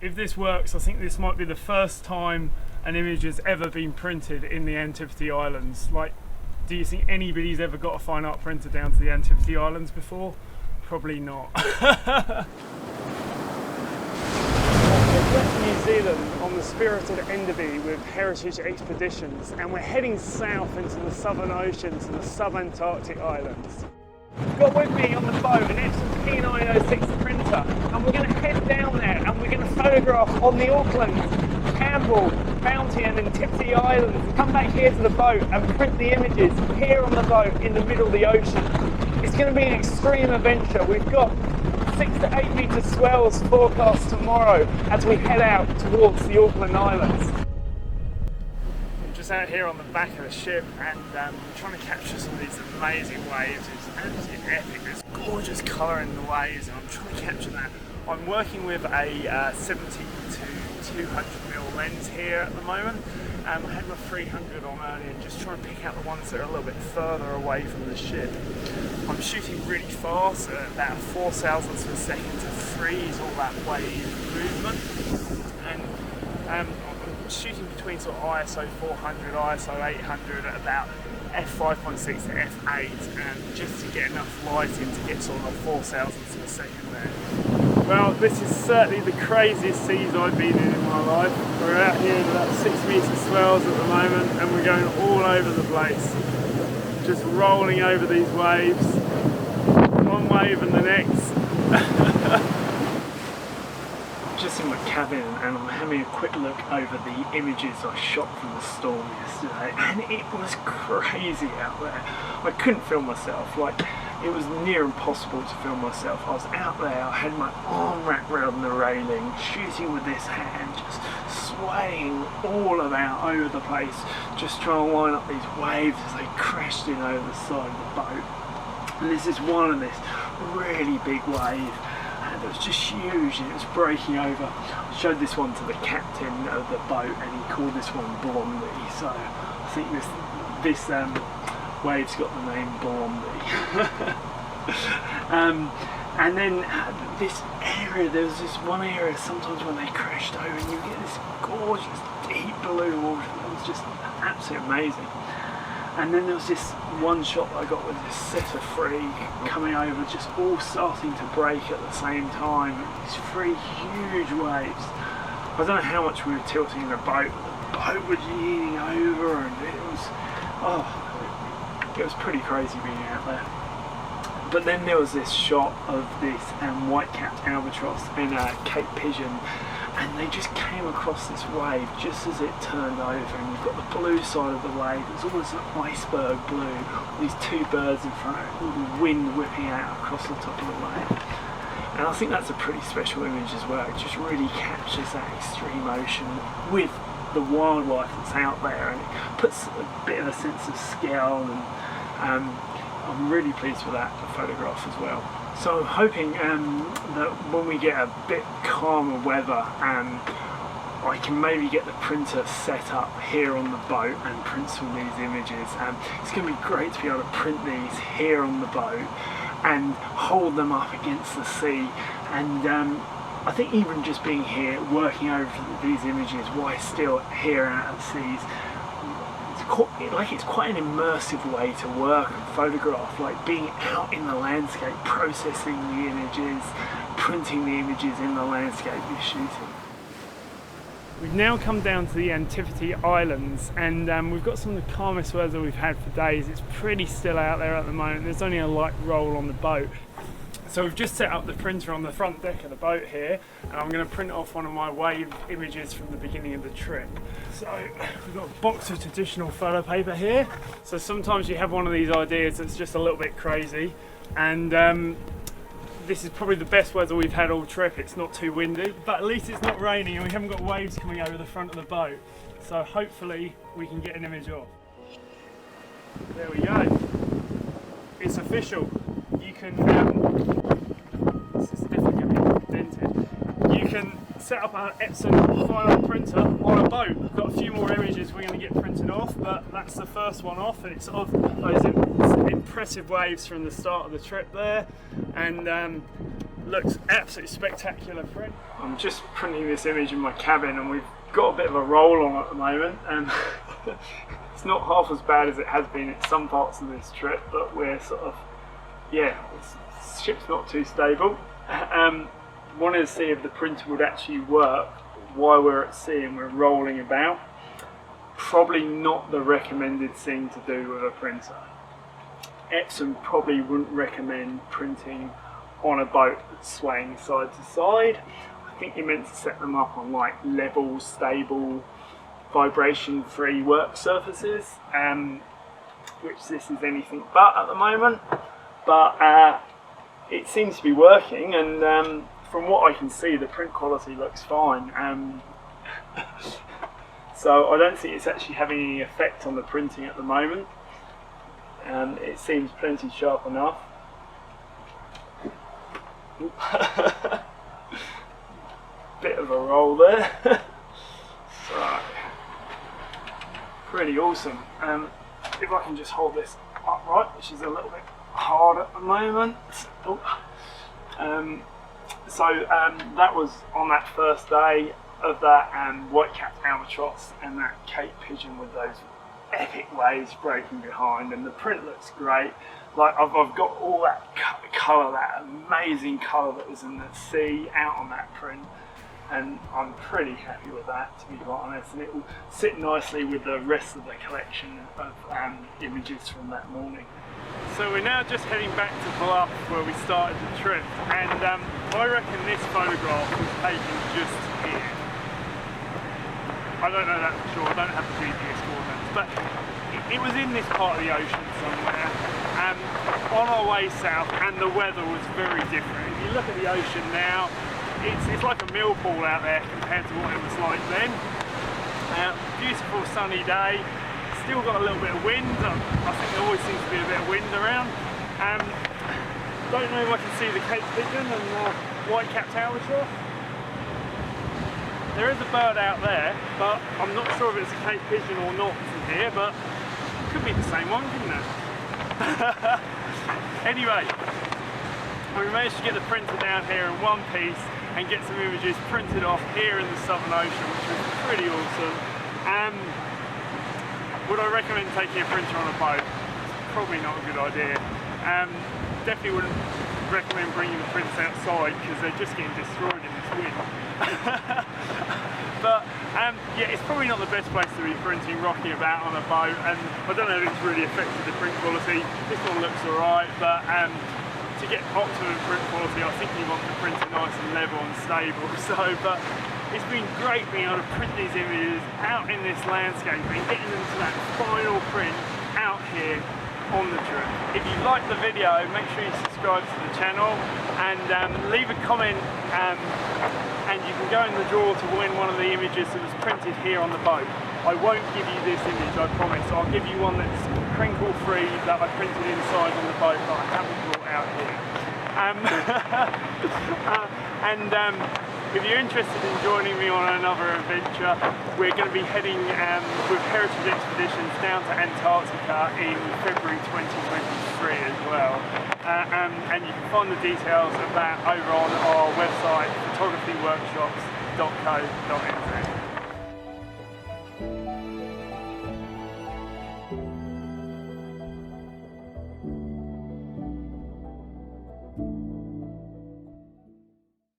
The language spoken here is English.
if this works, I think this might be the first time an image has ever been printed in the Antipodes Islands. Like, do you think anybody's ever got a fine art printer down to the Antipodes Islands before? Probably not. West New Zealand on the spirited Enderby with Heritage Expeditions, and we're heading south into the Southern Ocean to the Sub Antarctic Islands. I've got with me on the boat an Epson P906 printer, and we're going to head down there and we're going to photograph on the Auckland, Campbell, Bounty and Antipodes Islands, and come back here to the boat and print the images here on the boat in the middle of the ocean. It's going to be an extreme adventure. We've got 6 to 8 metre swells forecast tomorrow as we head out towards the Auckland Islands. I'm just out here on the back of the ship, and I'm trying to capture some of these amazing waves. It's absolutely epic. There's gorgeous colour in the waves, and I'm trying to capture that. I'm working with a 70 to 200mm lens here at the moment. I had my 300 on earlier, just trying to pick out the ones that are a little bit further away from the ship. I'm shooting really fast, at about 4 thousandths of a second to freeze all that wave movement. And I'm shooting between sort of ISO 400, ISO 800 at about f5.6 to f8, just to get enough light in to get sort of 4 thousandths of a second there. Well, this is certainly the craziest seas I've been in my life. We're out here in about 6 metre swells at the moment, and we're going all over the place. Just rolling over these waves, one wave and the next. I'm just in my cabin and I'm having a quick look over the images I shot from the storm yesterday, and it was crazy out there. I couldn't film myself. It was near impossible to film myself. I was out there, I had my arm wrapped around the railing, shooting with this hand, just swaying all about over the place, just trying to line up these waves as they crashed in over the side of the boat. And this is one of this really big wave, and it was just huge, and it was breaking over. I showed this one to the captain of the boat, and he called this one Blondie, so I think this wave's got the name Blondie. And then this area, there was this one area sometimes when they crashed over and you get this gorgeous deep blue water that was just absolutely amazing. And then there was this one shot that I got with this setter free coming over, just all starting to break at the same time. These 3 huge waves. I don't know how much we were tilting in the boat, but the boat was leaning over, and it was pretty crazy being out there. But then there was this shot of this white-capped albatross and Cape Pigeon, and they just came across this wave just as it turned over, and you've got the blue side of the wave. It's almost an iceberg blue, these 2 birds in front of it, all the wind whipping out across the top of the wave. And I think that's a pretty special image as well. It just really captures that extreme ocean with the wildlife that's out there, and it puts a bit of a sense of scale, and I'm really pleased with that photograph as well. So I'm hoping that when we get a bit calmer weather, I can maybe get the printer set up here on the boat and print some of these images. It's going to be great to be able to print these here on the boat and hold them up against the sea, and I think even just being here working over these images while still here out at the seas, it's quite an immersive way to work and photograph, like being out in the landscape, processing the images, printing the images in the landscape you're shooting. We've now come down to the Antipodes Islands, and we've got some of the calmest weather we've had for days. It's pretty still out there at the moment. There's only a light roll on the boat. So we've just set up the printer on the front deck of the boat here, and I'm going to print off one of my wave images from the beginning of the trip. So we've got a box of traditional photo paper here. So sometimes you have one of these ideas that's just a little bit crazy, and this is probably the best weather we've had all trip. It's not too windy, but at least it's not raining and we haven't got waves coming over the front of the boat. So hopefully we can get an image off. There we go. It's official. You can, this is definitely going to be dented. You can set up an Epson fine art printer on a boat. We've got a few more images we're going to get printed off, but that's the first one off, and it's of those impressive waves from the start of the trip there, and looks absolutely spectacular print. I'm just printing this image in my cabin, and we've got a bit of a roll on at the moment, and it's not half as bad as it has been at some parts of this trip, but we're sort of, yeah, the ship's not too stable. Wanted to see if the printer would actually work while we're at sea and we're rolling about. Probably not the recommended thing to do with a printer. Epson probably wouldn't recommend printing on a boat that's swaying side to side. I think you're meant to set them up on like level, stable, vibration-free work surfaces, which this is anything but at the moment. But it seems to be working, and from what I can see, the print quality looks fine. So I don't think it's actually having any effect on the printing at the moment. It seems plenty sharp enough. Bit of a roll there. So, pretty awesome. If I can just hold this upright, which is a little bit hard at the moment. That was on that first day of that white-capped albatross and that Cape pigeon with those epic waves breaking behind, and the print looks great. Like I've got all that colour, that amazing colour that was in the sea out on that print, and I'm pretty happy with that, to be quite honest, and it will sit nicely with the rest of the collection of images from that morning. So we're now just heading back to Bluff where we started the trip, and I reckon this photograph was taken just here. I don't know that for sure, I don't have the GPS coordinates, but it was in this part of the ocean somewhere, on our way south, and the weather was very different. If you look at the ocean now, it's like a millpool out there compared to what it was like then. Beautiful sunny day, still got a little bit of wind. I think there always seems to be a bit of wind around. Don't know if I can see the Cape pigeon and white-capped albatross. There is a bird out there, but I'm not sure if it's a Cape pigeon or not from here, but it could be the same one, couldn't it? Anyway, we managed to get the printer down here in one piece and get some images printed off here in the Southern Ocean, which was pretty awesome. Would I recommend taking a printer on a boat? Probably not a good idea. Definitely wouldn't recommend bringing the prints outside because they're just getting destroyed in this wind. But yeah, it's probably not the best place to be printing rocking about on a boat, and I don't know if it's really affected the print quality. This one looks alright, but to get optimum print quality, I think you want the printer nice and level and stable. But it's been great being able to print these images out in this landscape and getting them to that final print out here on the trip. If you like the video, make sure you subscribe to the channel and leave a comment, and you can go in the draw to win one of the images that was printed here on the boat. I won't give you this image, I promise. I'll give you one that's crinkle free that I printed inside on the boat that I haven't brought out here. If you're interested in joining me on another adventure, we're going to be heading with Heritage Expeditions down to Antarctica in February 2023 as well. And you can find the details of that over on our website, photographyworkshops.co.nz.